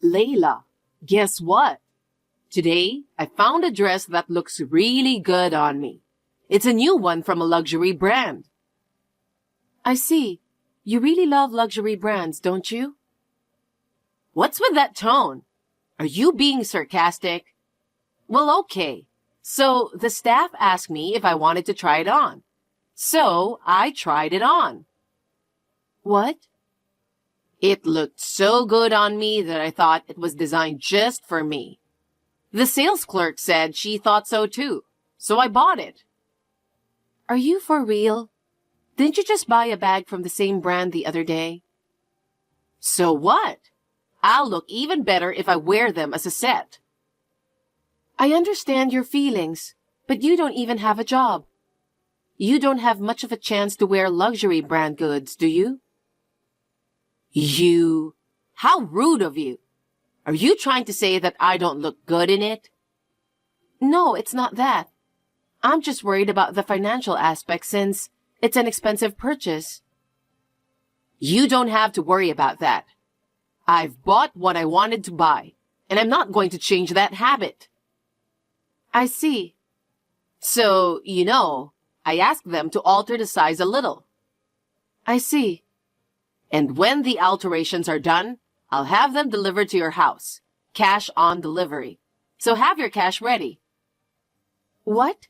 Layla, guess what? Today, I found a dress that looks really good on me. It's a new one from a luxury brand. I see. You really love luxury brands, don't you? What's with that tone? Are you being sarcastic? Well, okay. So, the staff asked me if I wanted to try it on. So, I tried it on. What? It looked so good on me that I thought it was designed just for me. The sales clerk said she thought so too, so I bought it. Are you for real? Didn't you just buy a bag from the same brand the other day? So what? I'll look even better if I wear them as a set. I understand your feelings, but you don't even have a job. You don't have much of a chance to wear luxury brand goods, do you? You? How rude of you. Are you trying to say that I don't look good in it? No, it's not that. I'm just worried about the financial aspect since it's an expensive purchase. You don't have to worry about that. I've bought what I wanted to buy, and I'm not going to change that habit. I see. So, I asked them to alter the size a little. I see. And when the alterations are done, I'll have them delivered to your house. Cash on delivery. So have your cash ready. What?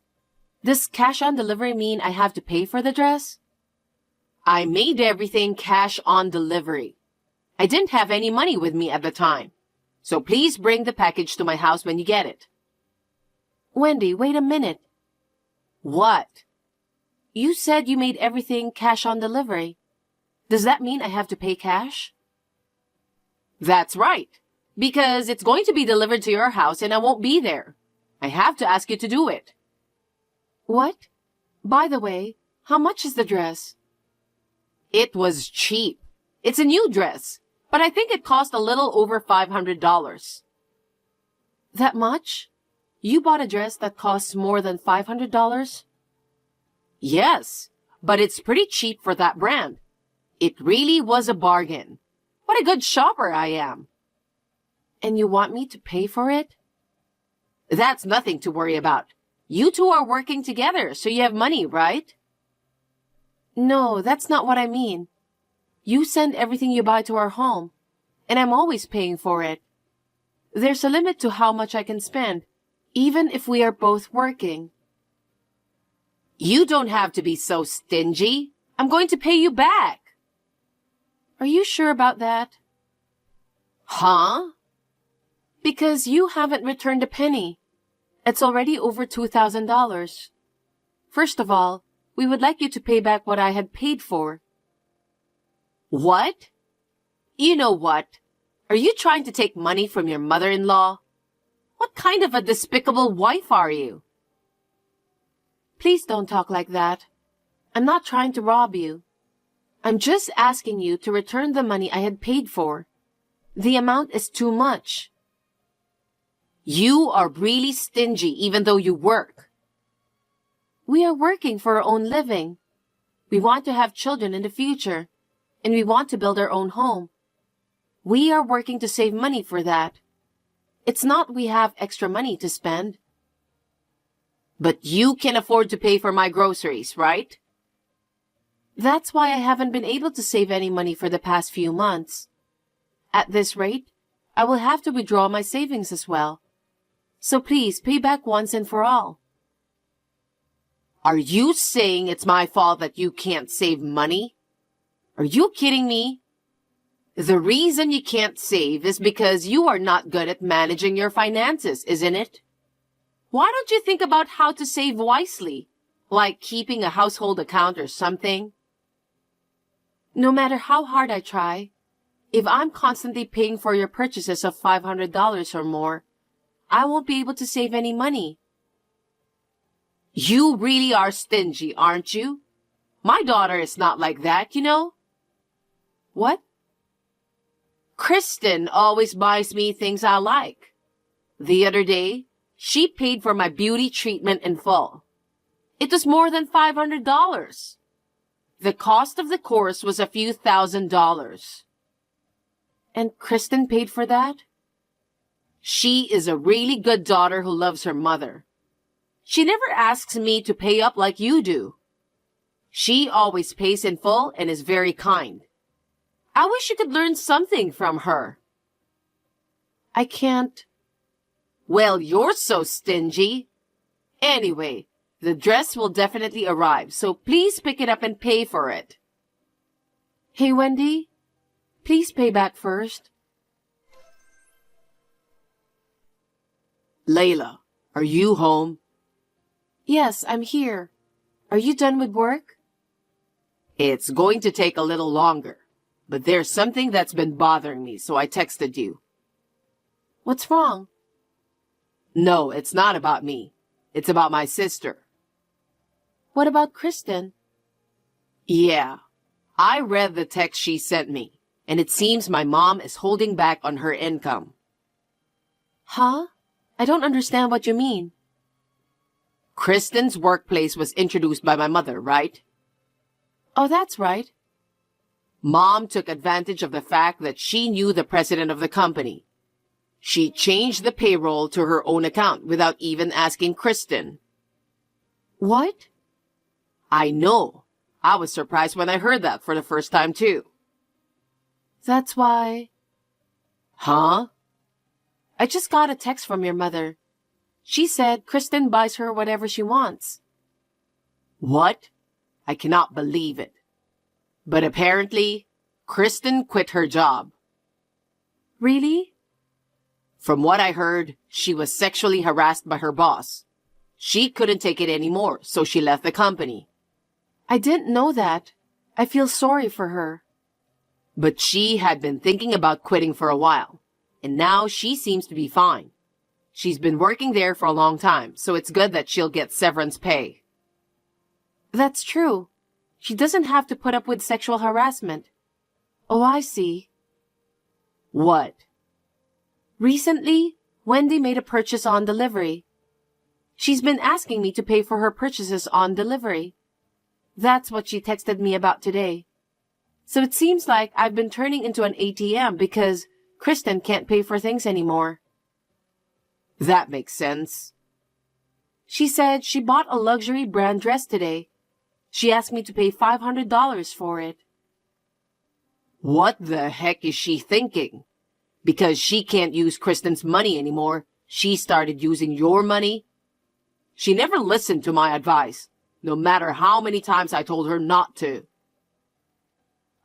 Does cash on delivery mean I have to pay for the dress? I made everything cash on delivery. I didn't have any money with me at the time. So please bring the package to my house when you get it. Wendy, wait a minute. What? You said you made everything cash on delivery. Does that mean I have to pay cash? That's right, because it's going to be delivered to your house and I won't be there. I have to ask you to do it. What? By the way, how much is the dress? It was cheap. It's a new dress, but I think it cost a little over $500. That much? You bought a dress that costs more than $500? Yes, but it's pretty cheap for that brand. It really was a bargain. What a good shopper I am. And you want me to pay for it? That's nothing to worry about. You two are working together, so you have money, right? No, that's not what I mean. You send everything you buy to our home, and I'm always paying for it. There's a limit to how much I can spend, even if we are both working. You don't have to be so stingy. I'm going to pay you back. Are you sure about that? Huh? Because you haven't returned a penny. It's already over $2,000. First of all, we would like you to pay back what I had paid for. What? You know what? Are you trying to take money from your mother-in-law? What kind of a despicable wife are you? Please don't talk like that. I'm not trying to rob you. I'm just asking you to return the money I had paid for. The amount is too much. You are really stingy even though you work. We are working for our own living. We want to have children in the future, and we want to build our own home. We are working to save money for that. It's not we have extra money to spend. But you can afford to pay for my groceries, right? That's why I haven't been able to save any money for the past few months. At this rate, I will have to withdraw my savings as well. So please pay back once and for all. Are you saying it's my fault that you can't save money? Are you kidding me? The reason you can't save is because you are not good at managing your finances, isn't it? Why don't you think about how to save wisely, like keeping a household account or something? No matter how hard I try, if I'm constantly paying for your purchases of $500 or more, I won't be able to save any money. You really are stingy, aren't you? My daughter is not like that, you know? What? Kristen always buys me things I like. The other day, she paid for my beauty treatment in full. It was more than $500. The cost of the course was a few $1,000s. And Kristen paid for that? She is a really good daughter who loves her mother. She never asks me to pay up like you do. She always pays in full and is very kind. I wish you could learn something from her. I can't. Well, you're so stingy. Anyway, the dress will definitely arrive, so please pick it up and pay for it. Hey, Wendy, please pay back first. Layla, are you home? Yes, I'm here. Are you done with work? It's going to take a little longer, but there's something that's been bothering me, so I texted you. What's wrong? No, it's not about me. It's about my sister. What about Kristen? Yeah, I read the text she sent me, and it seems my mom is holding back on her income. Huh? I don't understand what you mean. Kristen's workplace was introduced by my mother, right? Oh, that's right. Mom took advantage of the fact that she knew the president of the company. She changed the payroll to her own account without even asking Kristen. What? I know. I was surprised when I heard that for the first time, too. That's why... Huh? I just got a text from your mother. She said Kristen buys her whatever she wants. What? I cannot believe it. But apparently, Kristen quit her job. Really? From what I heard, she was sexually harassed by her boss. She couldn't take it anymore, so she left the company. I didn't know that. I feel sorry for her. But she had been thinking about quitting for a while, and now she seems to be fine. She's been working there for a long time, so it's good that she'll get severance pay. That's true. She doesn't have to put up with sexual harassment. Oh, I see. What? Recently, Wendy made a purchase on delivery. She's been asking me to pay for her purchases on delivery. That's what she texted me about today. So it seems like I've been turning into an ATM because Kristen can't pay for things anymore. That makes sense. She said she bought a luxury brand dress today. She asked me to pay $500 for it. What the heck is she thinking? Because she can't use Kristen's money anymore, she started using your money? She never listened to my advice, no matter how many times I told her not to.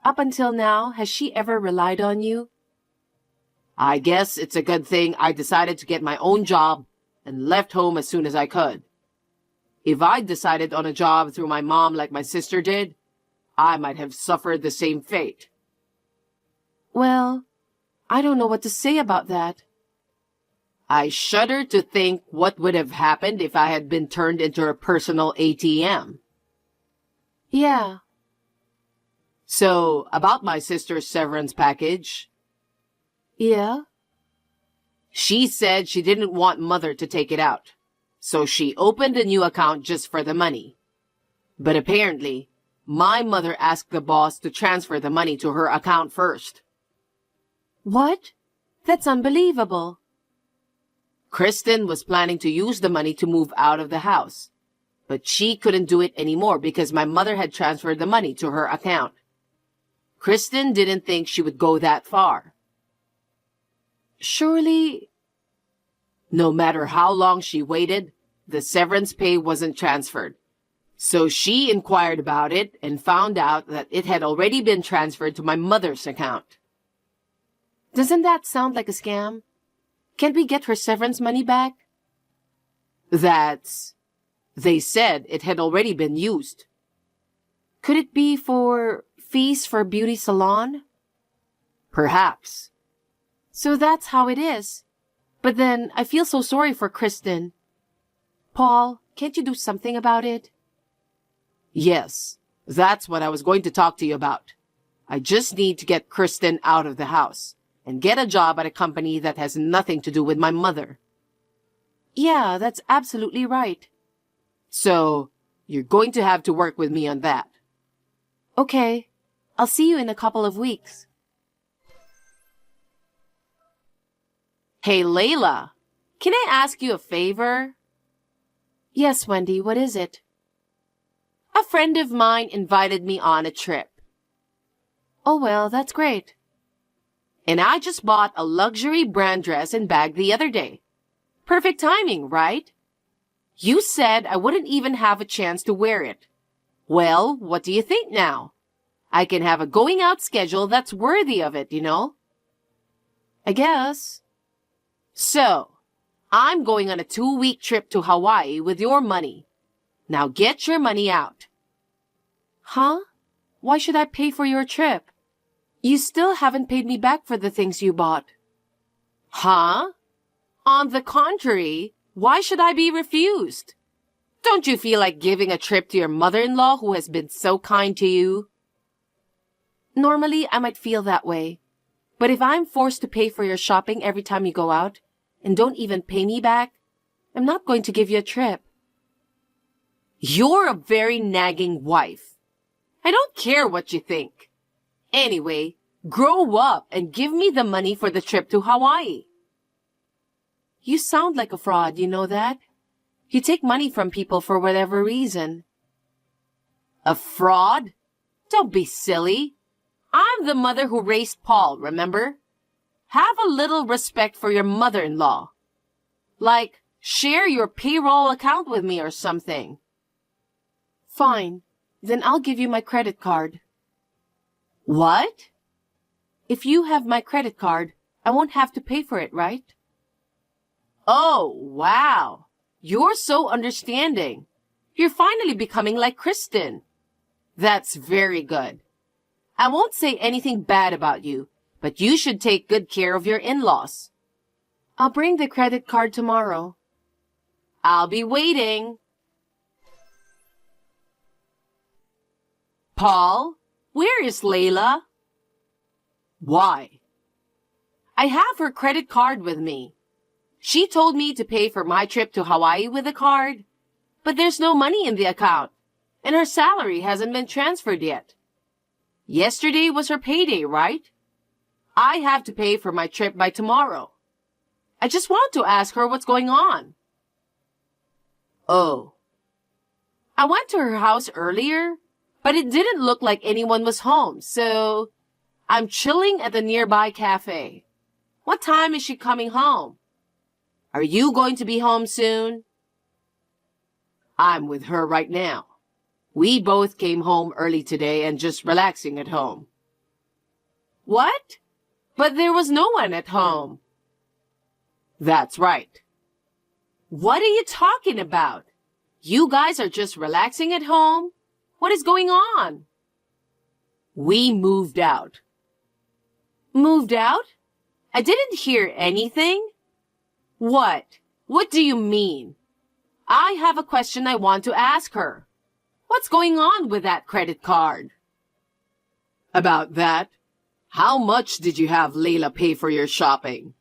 Up until now, has she ever relied on you? I guess it's a good thing I decided to get my own job and left home as soon as I could. If I'd decided on a job through my mom like my sister did, I might have suffered the same fate. Well, I don't know what to say about that. I shudder to think what would have happened if I had been turned into a personal ATM. Yeah. So, about my sister's severance package. Yeah? She said she didn't want Mother to take it out, so she opened a new account just for the money. But apparently, my mother asked the boss to transfer the money to her account first. What? That's unbelievable. Kristen was planning to use the money to move out of the house, but she couldn't do it anymore because my mother had transferred the money to her account. Kristen didn't think she would go that far. Surely, no matter how long she waited, the severance pay wasn't transferred. So she inquired about it and found out that it had already been transferred to my mother's account. Doesn't that sound like a scam? Can't we get her severance money back? They said it had already been used. Could it be for fees for beauty salon? Perhaps. So that's how it is. But then I feel so sorry for Kristen. Paul, can't you do something about it? Yes, that's what I was going to talk to you about. I just need to get Kristen out of the house and get a job at a company that has nothing to do with my mother. Yeah, that's absolutely right. So, you're going to have to work with me on that. Okay, I'll see you in a couple of weeks. Hey, Layla, can I ask you a favor? Yes, Wendy, what is it? A friend of mine invited me on a trip. Oh, well, that's great. And I just bought a luxury brand dress and bag the other day. Perfect timing, right? You said I wouldn't even have a chance to wear it. Well, what do you think now? I can have a going out schedule that's worthy of it, you know? I guess. So, I'm going on a 2-week trip to Hawaii with your money. Now get your money out. Huh? Why should I pay for your trip? You still haven't paid me back for the things you bought. Huh? On the contrary, why should I be refused? Don't you feel like giving a trip to your mother-in-law who has been so kind to you? Normally, I might feel that way. But if I'm forced to pay for your shopping every time you go out, and don't even pay me back, I'm not going to give you a trip. You're a very nagging wife. I don't care what you think. Anyway, grow up and give me the money for the trip to Hawaii. You sound like a fraud, you know that? You take money from people for whatever reason. A fraud? Don't be silly. I'm the mother who raised Paul, remember? Have a little respect for your mother-in-law. Like, share your payroll account with me or something. Fine. Then I'll give you my credit card. What? If you have my credit card, I won't have to pay for it, right? Oh, wow. You're so understanding. You're finally becoming like Kristen. That's very good. I won't say anything bad about you, but you should take good care of your in-laws. I'll bring the credit card tomorrow. I'll be waiting. Paul, where is Layla? Why? I have her credit card with me. She told me to pay for my trip to Hawaii with the card, but there's no money in the account, and her salary hasn't been transferred yet. Yesterday was her payday, right? I have to pay for my trip by tomorrow. I just want to ask her what's going on. Oh. I went to her house earlier, but it didn't look like anyone was home, so I'm chilling at the nearby cafe. What time is she coming home? Are you going to be home soon? I'm with her right now. We both came home early today and just relaxing at home. What? But there was no one at home. That's right. What are you talking about? You guys are just relaxing at home? What is going on? We moved out. Moved out? I didn't hear anything. What? What do you mean? I have a question I want to ask her. What's going on with that credit card? About that? How much did you have Layla pay for your shopping?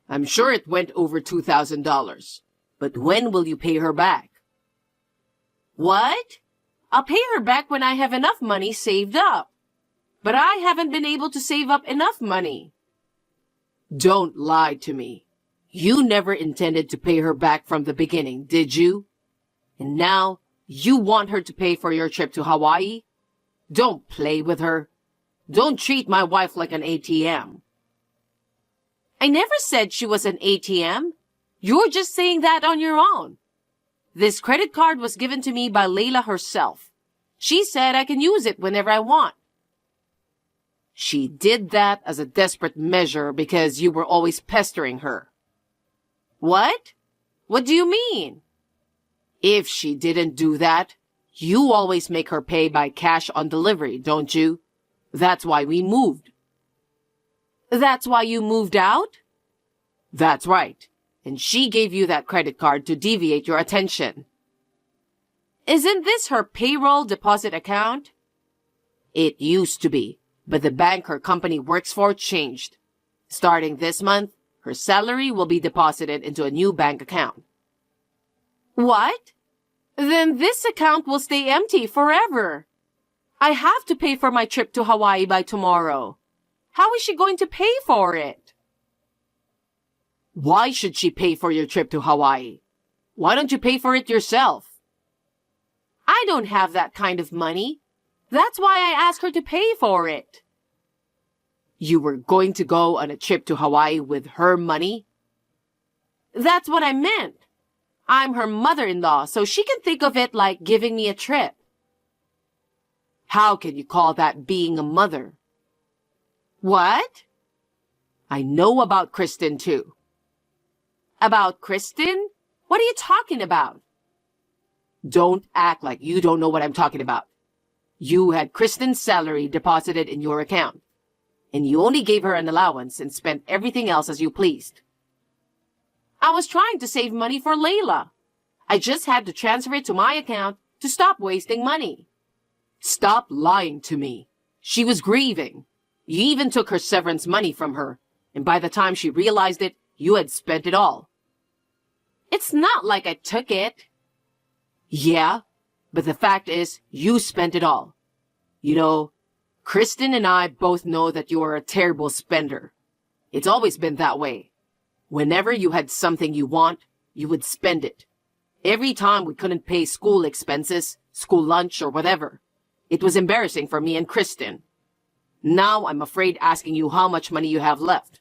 I'm sure it went over $2,000. But when will you pay her back? What? I'll pay her back when I have enough money saved up. But I haven't been able to save up enough money. Don't lie to me. You never intended to pay her back from the beginning, did you? And now you want her to pay for your trip to Hawaii? Don't play with her. Don't treat my wife like an ATM. I never said she was an ATM. You're just saying that on your own. This credit card was given to me by Layla herself. She said I can use it whenever I want. She did that as a desperate measure because you were always pestering her. What? What do you mean? If she didn't do that, you always make her pay by cash on delivery, don't you? That's why we moved. That's why you moved out? That's right. And she gave you that credit card to deviate your attention. Isn't this her payroll deposit account? It used to be, but the bank her company works for changed. Starting this month, her salary will be deposited into a new bank account. What? Then this account will stay empty forever. I have to pay for my trip to Hawaii by tomorrow. How is she going to pay for it? Why should she pay for your trip to Hawaii? Why don't you pay for it yourself? I don't have that kind of money. That's why I asked her to pay for it. You were going to go on a trip to Hawaii with her money? That's what I meant. I'm her mother-in-law, so she can think of it like giving me a trip. How can you call that being a mother? What? I know about Kristen too. About Kristen? What are you talking about? Don't act like you don't know what I'm talking about. You had Kristen's salary deposited in your account, and you only gave her an allowance and spent everything else as you pleased. I was trying to save money for Layla. I just had to transfer it to my account to stop wasting money. Stop lying to me. She was grieving. You even took her severance money from her, and by the time she realized it, you had spent it all. It's not like I took it. Yeah, but the fact is, you spent it all. You know, Kristen and I both know that you are a terrible spender. It's always been that way. Whenever you had something you want, you would spend it. Every time we couldn't pay school expenses, school lunch, or whatever. It was embarrassing for me and Kristen. Now I'm afraid asking you how much money you have left.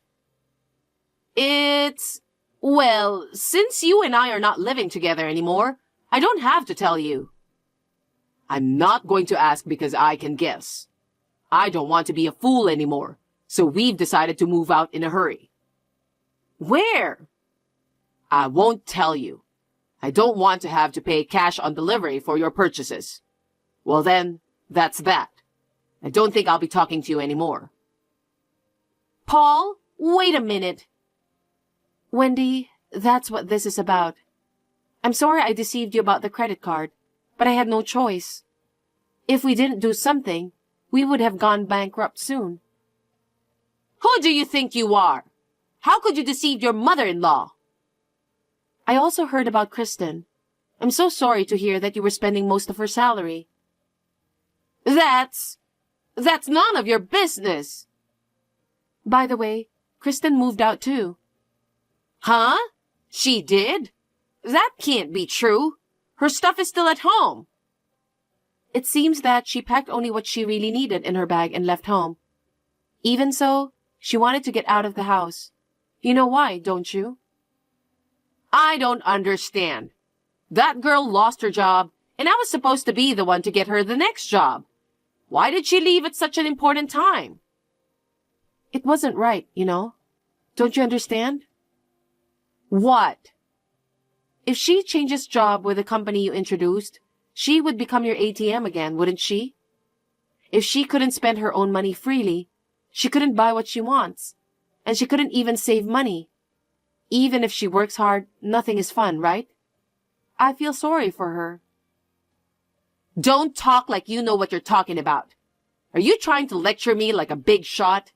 Well, since you and I are not living together anymore, I don't have to tell you. I'm not going to ask because I can guess. I don't want to be a fool anymore, so we've decided to move out in a hurry. Where? I won't tell you. I don't want to have to pay cash on delivery for your purchases. Well then, that's that. I don't think I'll be talking to you anymore. Paul, wait a minute. Wendy, that's what this is about. I'm sorry I deceived you about the credit card, but I had no choice. If we didn't do something, we would have gone bankrupt soon. Who do you think you are? How could you deceive your mother-in-law? I also heard about Kristen. I'm so sorry to hear that you were spending most of her salary. That's none of your business. By the way, Kristen moved out too. Huh? She did? That can't be true. Her stuff is still at home. It seems that she packed only what she really needed in her bag and left home. Even so, she wanted to get out of the house. You know why, don't you? I don't understand. That girl lost her job, and I was supposed to be the one to get her the next job. Why did she leave at such an important time? It wasn't right, you know. Don't you understand? What? If she changes job with the company you introduced, she would become your ATM again, wouldn't she? If she couldn't spend her own money freely, she couldn't buy what she wants, and she couldn't even save money. Even if she works hard, nothing is fun, right? I feel sorry for her. Don't talk like you know what you're talking about. Are you trying to lecture me like a big shot?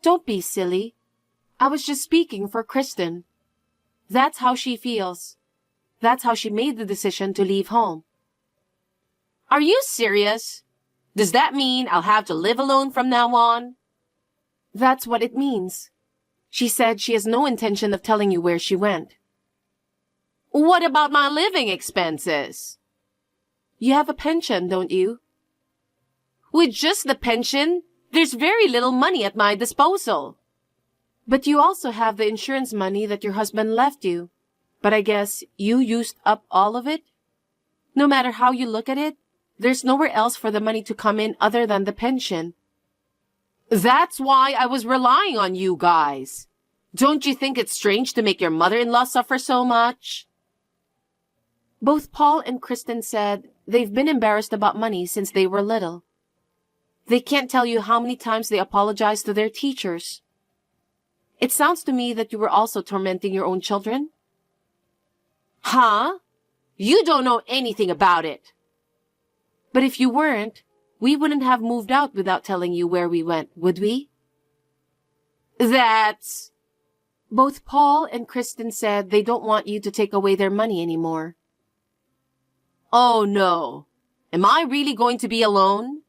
Don't be silly. I was just speaking for Kristen. That's how she feels. That's how she made the decision to leave home. Are you serious? Does that mean I'll have to live alone from now on? That's what it means. She said she has no intention of telling you where she went. What about my living expenses? You have a pension, don't you? With just the pension, there's very little money at my disposal. But you also have the insurance money that your husband left you. But I guess you used up all of it? No matter how you look at it, there's nowhere else for the money to come in other than the pension. That's why I was relying on you guys. Don't you think it's strange to make your mother-in-law suffer so much? Both Paul and Kristen said they've been embarrassed about money since they were little. They can't tell you how many times they apologized to their teachers. It sounds to me that you were also tormenting your own children. Huh? You don't know anything about it. But if you weren't, we wouldn't have moved out without telling you where we went, would we? Both Paul and Kristen said they don't want you to take away their money anymore. Oh no. Am I really going to be alone?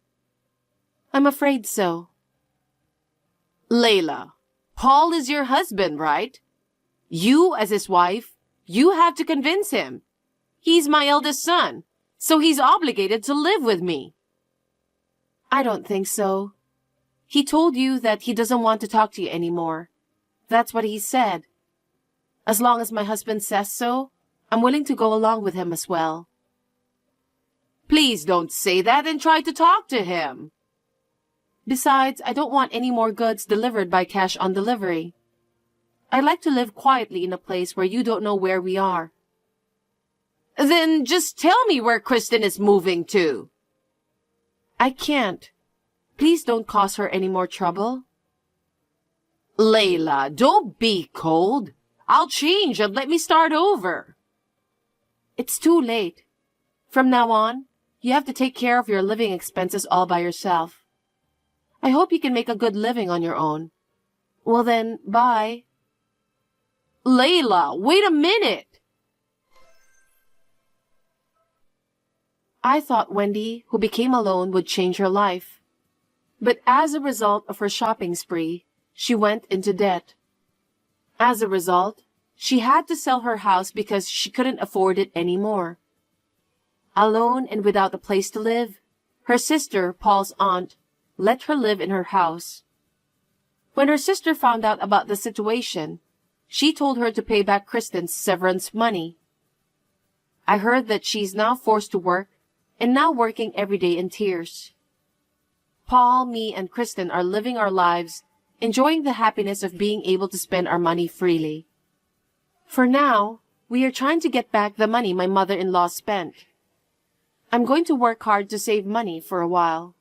I'm afraid so. Layla, Paul is your husband, right? You, as his wife, you have to convince him. He's my eldest son, so he's obligated to live with me. I don't think so. He told you that he doesn't want to talk to you anymore. That's what he said. As long as my husband says so, I'm willing to go along with him as well. Please don't say that and try to talk to him. Besides, I don't want any more goods delivered by cash on delivery. I'd like to live quietly in a place where you don't know where we are. Then just tell me where Kristen is moving to. I can't. Please don't cause her any more trouble. Layla, don't be cold. I'll change and let me start over. It's too late. From now on, you have to take care of your living expenses all by yourself. I hope you can make a good living on your own. Well then, bye. Layla, wait a minute. I thought Wendy, who became alone, would change her life. But as a result of her shopping spree, she went into debt. As a result, she had to sell her house because she couldn't afford it anymore. Alone and without a place to live, her sister, Paul's aunt, let her live in her house. When her sister found out about the situation, she told her to pay back Kristen's severance money. I heard that she's now forced to work and now working every day in tears. Paul, me, and Kristen are living our lives, enjoying the happiness of being able to spend our money freely. For now, we are trying to get back the money my mother-in-law spent. I'm going to work hard to save money for a while.